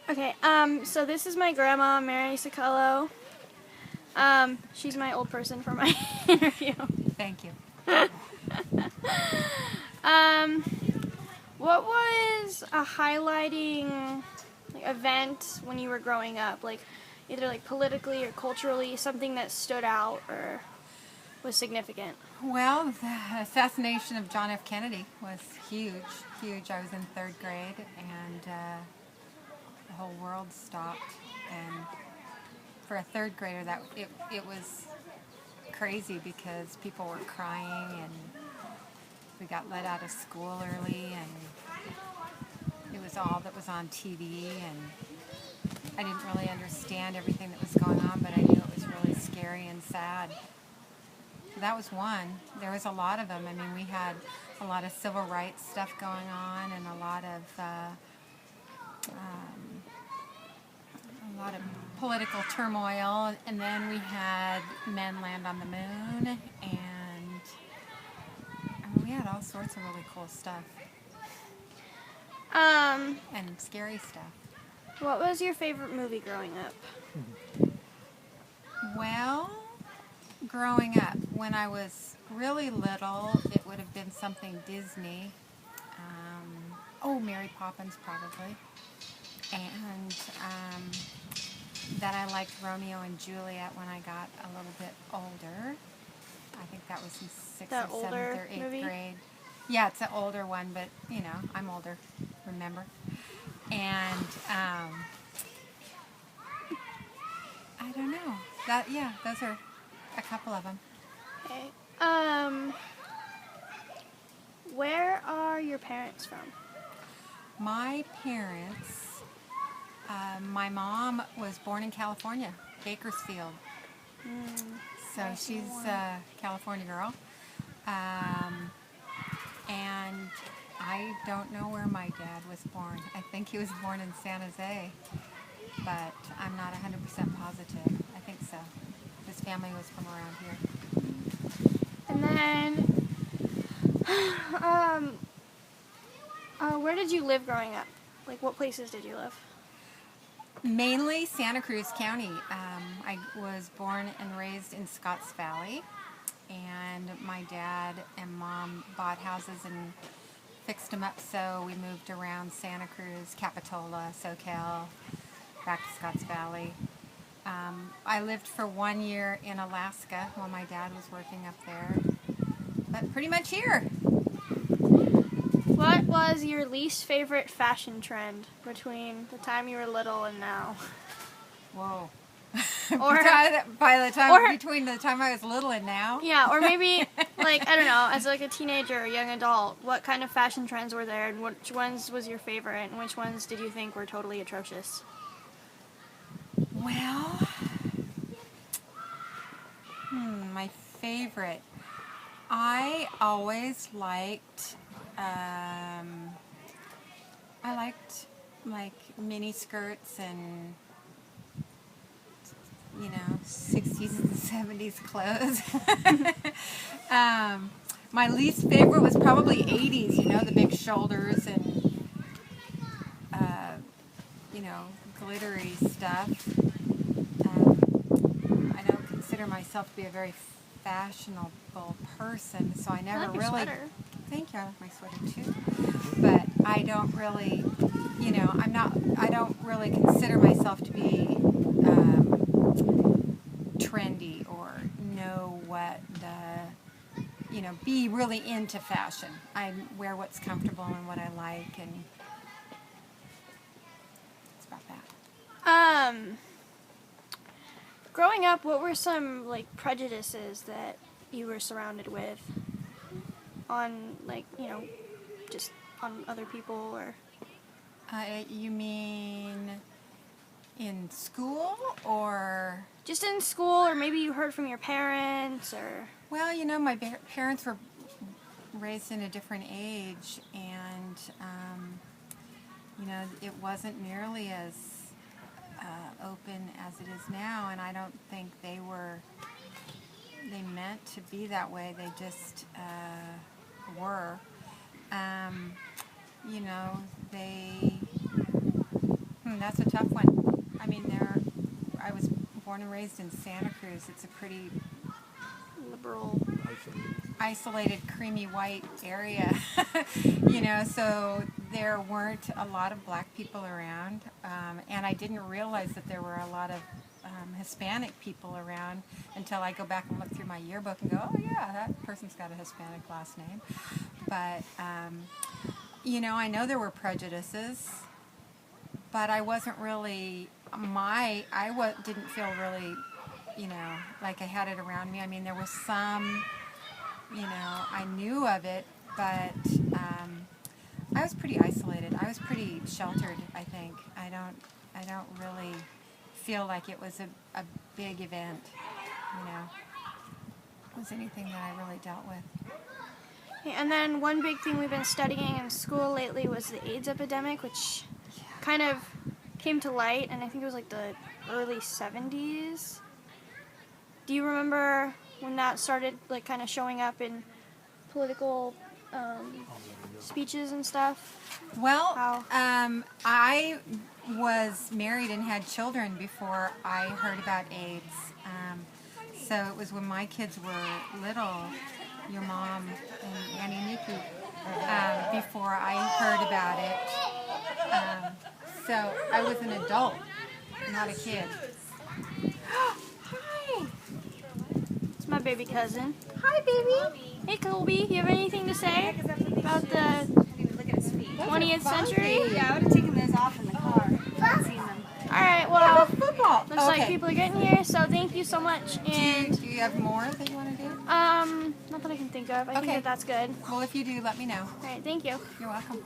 Okay, so this is my grandma, Mary Sicalo. She's my old person for my interview. Thank you. Um, what was a highlighting event when you were growing up? Like, either like politically or culturally, something that stood out or was significant? Well, the assassination of John F. Kennedy was huge, huge. I was in third grade, and the whole world stopped. And for a third grader, it was crazy because people were crying, and we got let out of school early, and it was all that was on TV, and I didn't really understand everything that was going on, but I knew it was really scary and sad. That was one. There was a lot of them. I mean, we had a lot of civil rights stuff going on, and a lot of political turmoil. And then we had men land on the moon, and we had all sorts of really cool stuff and scary stuff. What was your favorite movie growing up? Well, growing up, when I was really little, it would have been something Disney. Mary Poppins probably. And then I liked Romeo and Juliet when I got a little bit older. I think that was in 6th That or 7th or 8th movie? grade. Yeah, it's an older one, but, I'm older, remember? And I don't know. Those are a couple of them. Okay. Where are your parents from? My parents, my mom was born in California, Bakersfield. So she's a California girl. And I don't know where my dad was born. I think he was born in San Jose, but I'm not 100% positive. I think so. His family was from around here. And then, where did you live growing up? Like, what places did you live? Mainly Santa Cruz County. I was born and raised in Scotts Valley, and my dad and mom bought houses and fixed them up, so we moved around Santa Cruz, Capitola, SoCal, back to Scotts Valley. I lived for 1 year in Alaska while my dad was working up there, but pretty much here. What was your least favorite fashion trend between the time you were little and now? Whoa. Or Between the time I was little and now? Yeah, or maybe, like, I don't know, as like a teenager or young adult, what kind of fashion trends were there, and which ones was your favorite, and which ones did you think were totally atrocious? Well, my favorite. I always liked, like mini skirts and, 60s and 70s clothes. My least favorite was probably 80s, the big shoulders and, glittery stuff. I don't consider myself to be a very fashionable person, so I never I like your really... sweater. Thank you, I like my sweater too. But I don't really, I don't really consider myself to be trendy or know what be really into fashion. I wear what's comfortable and what I like, and it's about that. Growing up, what were some, like, prejudices that you were surrounded with on, like, just on other people, or... You mean in school, or? Just in school, or maybe you heard from your parents, or... Well, my parents were raised in a different age, and, it wasn't nearly as open as it is now, and I don't think they meant to be that way. They just were. that's a tough one. I mean, I was born and raised in Santa Cruz. It's a pretty Liberal. isolated, creamy white area, so there weren't a lot of black people around, and I didn't realize that there were a lot of Hispanic people around until I go back and look through my yearbook and go, oh yeah, that person's got a Hispanic last name. But, I know there were prejudices, but I wasn't really, didn't feel really, like I had it around me. I mean, there was some, I knew of it, but I was pretty isolated. I was pretty sheltered, I think. I don't really feel like it was a big event, It was anything that I really dealt with. And then one big thing we've been studying in school lately was the AIDS epidemic, which kind of came to light, and I think it was like the early 70s. Do you remember when that started, like, kind of showing up in political speeches and stuff? Well, How? I was married and had children before I heard about AIDS. So it was when my kids were little, your mom and Annie Nikki, before I heard about it. So I was an adult, not a kid. Hi. It's my baby cousin. Hi, baby. Hey, Colby, you have anything to say about the 20th century? Yeah, I would have taken those off in the car. I've seen them. All right, well, Football. looks like people are getting here, so thank you so much. And Do you have more that you want to do? not that I can think of. I think Okay. that that's good. Well, if you do, let me know. All right, thank you. You're welcome.